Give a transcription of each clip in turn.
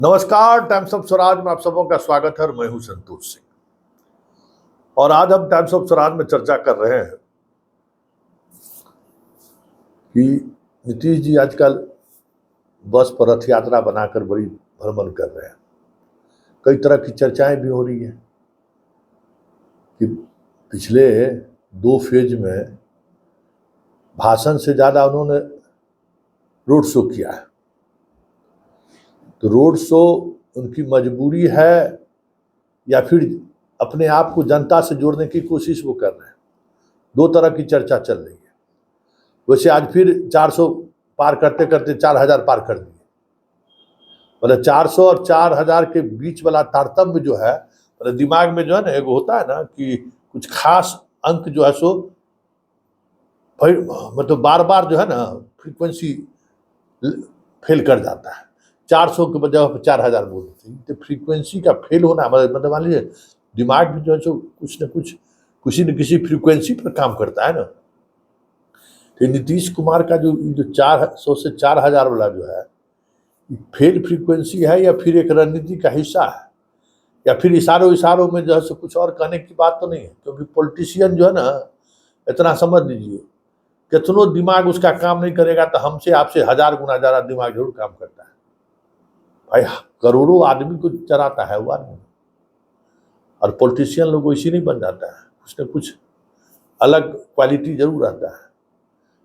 नमस्कार, times of Swaraj में आप सबों का स्वागत है और मैं हूं संतोष सिंह। और आज हम टाइम्स ऑफ स्वराज में चर्चा कर रहे हैं कि नीतीश जी आजकल बस पर रथ यात्रा बनाकर बड़ी भ्रमण कर रहे हैं। कई तरह की चर्चाएं भी हो रही हैं कि पिछले 2 फेज में भाषण से ज़्यादा उन्होंने रोड शो किया है। तो रोड शो उनकी मजबूरी है या फिर अपने आप को जनता से जोड़ने की कोशिश वो कर रहे हैं। 2 तरह की चर्चा चल रही है। वैसे आज फिर 400 पार करते करते 4000 पार कर दिए। मतलब 400 और 4000 के बीच वाला तारतम्य जो है, मतलब दिमाग में जो है ना, एक होता है ना कि कुछ खास अंक जो है सो मतलब बार बार जो है ना फ्रीक्वेंसी फेल कर जाता है। 400 के बजाय 4000 बोल देते हैं। तो फ्रीक्वेंसी का फेल होना मतलब मान लीजिए दिमाग भी जो है सो कुछ न कुछ किसी न किसी फ्रीक्वेंसी पर काम करता है ना। तो नीतीश कुमार का जो 400 से 4000 वाला जो है फेल फ्रीक्वेंसी है या फिर एक रणनीति का हिस्सा है या फिर इशारों में जो है सो कुछ और कहने की बात तो नहीं है। क्योंकि पॉलिटिशियन जो है ना, इतना समझ लीजिए, कितनों दिमाग उसका काम नहीं करेगा तो हमसे आपसे 1000 गुना ज़्यादा दिमाग जरूर काम करता है। भाई करोड़ों आदमी को चराता है वो आदमी। और पॉलिटिशियन लोग वैसे नहीं बन जाता है, कुछ न कुछ अलग क्वालिटी जरूर आता है।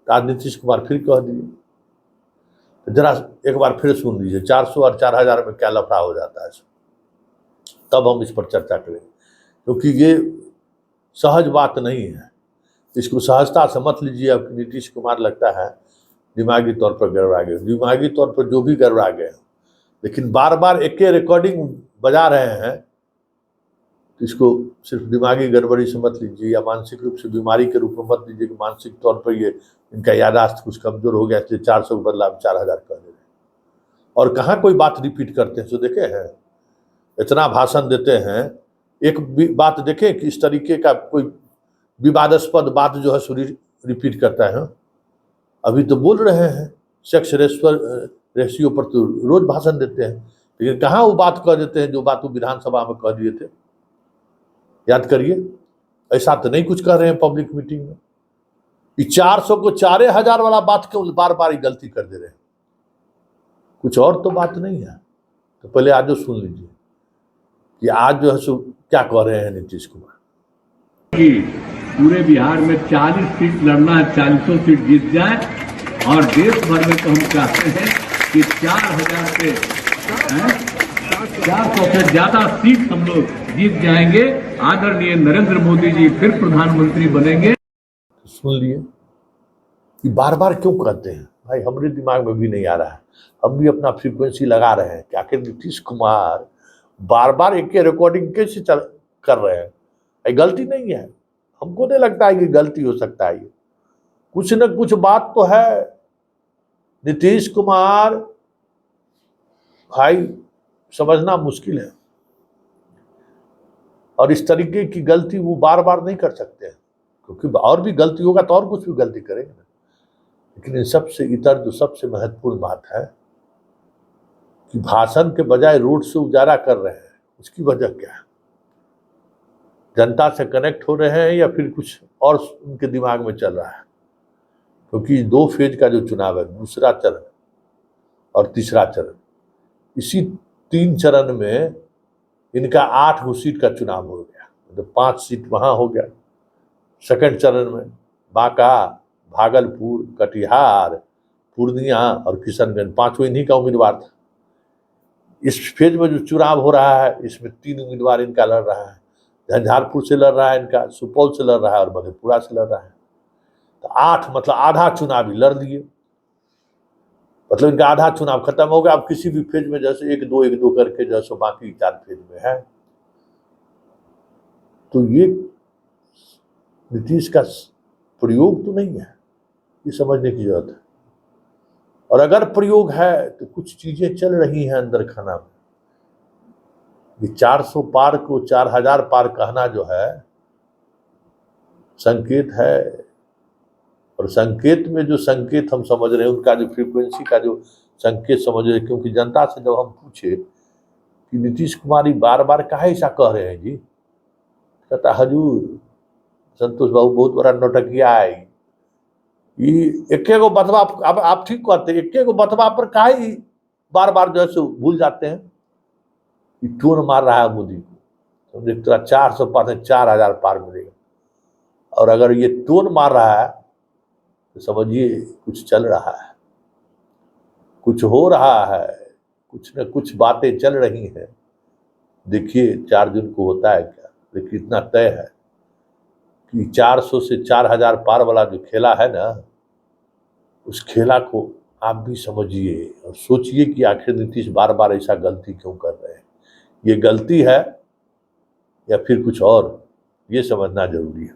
तो आज नीतीश कुमार फिर कह दिए, तो जरा एक बार फिर सुन लीजिए 400 और 4000 में क्या लफड़ा हो जाता है, तब हम इस पर चर्चा करेंगे। क्योंकि ये सहज बात नहीं है, इसको सहजता से मत लीजिए। अब नीतीश कुमार लगता है दिमागी तौर पर गड़बड़ा गए। दिमागी तौर पर जो भी गड़बड़ा गए, लेकिन बार बार एक ही रिकॉर्डिंग बजा रहे हैं, तो इसको सिर्फ दिमागी गड़बड़ी से मत लीजिए या मानसिक रूप से बीमारी के रूप में मत लीजिए कि मानसिक तौर पर ये इनका याददाश्त कुछ कमजोर हो गया, इसलिए 400 के बदला 4000 कह दे रहे हैं। और कहाँ कोई बात रिपीट करते हैं, तो देखे हैं इतना भाषण देते हैं, एक बात देखें कि इस तरीके का कोई विवादास्पद बात जो है सो रिपीट करता है। अभी तो बोल रहे हैं सेक्स रेशियो पर तो रोज भाषण देते हैं, लेकिन कहाँ वो बात कह देते हैं जो बात वो विधानसभा में कह दिए थे। याद करिए, ऐसा तो नहीं कुछ कर रहे हैं पब्लिक मीटिंग में। ये 400 को 4000 वाला बात क्यों बार बार गलती कर दे रहे हैं, कुछ और तो बात नहीं है। तो पहले आज जो सुन लीजिए कि आज जो है सो क्या कह रहे हैं नीतीश कुमार। कि पूरे बिहार में 40 सीट लड़ना है, 40 सीट जीत जाए और देश भर में तो हम चाहते हैं कि 400 से ज्यादा सीट हम लोग जीत जाएंगे। आदरणीय नरेंद्र मोदी जी फिर प्रधानमंत्री बनेंगे। सुन लिए कि बार बार क्यों कहते हैं। भाई हमारे दिमाग में भी नहीं आ रहा है, हम भी अपना फ्रीक्वेंसी लगा रहे हैं कि आखिर नीतीश कुमार बार बार एक रिकॉर्डिंग कैसे कर रहे हैं। ये गलती नहीं है, हमको नहीं लगता है कि गलती हो सकता है। ये कुछ न कुछ बात तो है। नीतीश कुमार भाई समझना मुश्किल है, और इस तरीके की गलती वो बार बार नहीं कर सकते हैं, क्योंकि और भी गलती होगा तो और कुछ भी गलती करेंगे ना। लेकिन इन सबसे इतर जो सबसे महत्वपूर्ण बात है कि भाषण के बजाय रोड से उजारा कर रहे हैं, उसकी वजह क्या है? जनता से कनेक्ट हो रहे हैं या फिर कुछ और उनके दिमाग में चल रहा है? क्योंकि 2 फेज का जो चुनाव है, दूसरा चरण और तीसरा चरण, इसी 3 चरण में इनका 8 गो सीट का चुनाव हो गया। मतलब 5 सीट वहां हो गया। सेकंड चरण में बांका, भागलपुर, कटिहार, पूर्णिया और किशनगंज, 5 इन्हीं का उम्मीदवार था। इस फेज में जो चुनाव हो रहा है, इसमें 3 उम्मीदवार इनका लड़ रहा है। झंझारपुर से लड़ रहा है इनका, सुपौल से लड़ रहा है और मधेपुरा से लड़ रहा है। तो 8 मतलब आधा चुनाव ही लड़ लिए। मतलब इनका आधा चुनाव खत्म हो गया। अब किसी भी फेज में जैसे 1-2 करके जैसे बाकी 4 फेज में है। तो ये नीतीश का प्रयोग तो नहीं है, ये समझने की जरूरत है। और अगर प्रयोग है तो कुछ चीजें चल रही हैं अंदर खाना में। ये 400 पार को 4000 पार कहना जो है संकेत है, और संकेत में जो संकेत हम समझ रहे हैं, उनका जो फ्रीक्वेंसी का जो संकेत समझ रहे हैं। क्योंकि जनता से जब हम पूछे कि नीतीश कुमार बार बार काहे ऐसा कह रहे हैं जी। कहता हजूर संतोष बाबू बहुत बड़ा नौटंकिया है, ये एके गो बतवा आप ठीक कहते हैं, एके गो बतवा पर काहे बार बार जो है सो भूल जाते हैं। ये टोन मार रहा है मोदी को, समझे, तेरा 400 पार है 4000 पार मिलेगा, और अगर ये टोन मार रहा है तो समझिए कुछ चल रहा है, कुछ हो रहा है, कुछ न कुछ बातें चल रही हैं। देखिए 4 जून को होता है क्या, लेकिन इतना तय है कि 400 से 4000 पार वाला जो खेला है ना, उस खेला को आप भी समझिए और सोचिए कि आखिर नीतीश बार बार ऐसा गलती क्यों कर रहे हैं। ये गलती है या फिर कुछ और, ये समझना जरूरी है।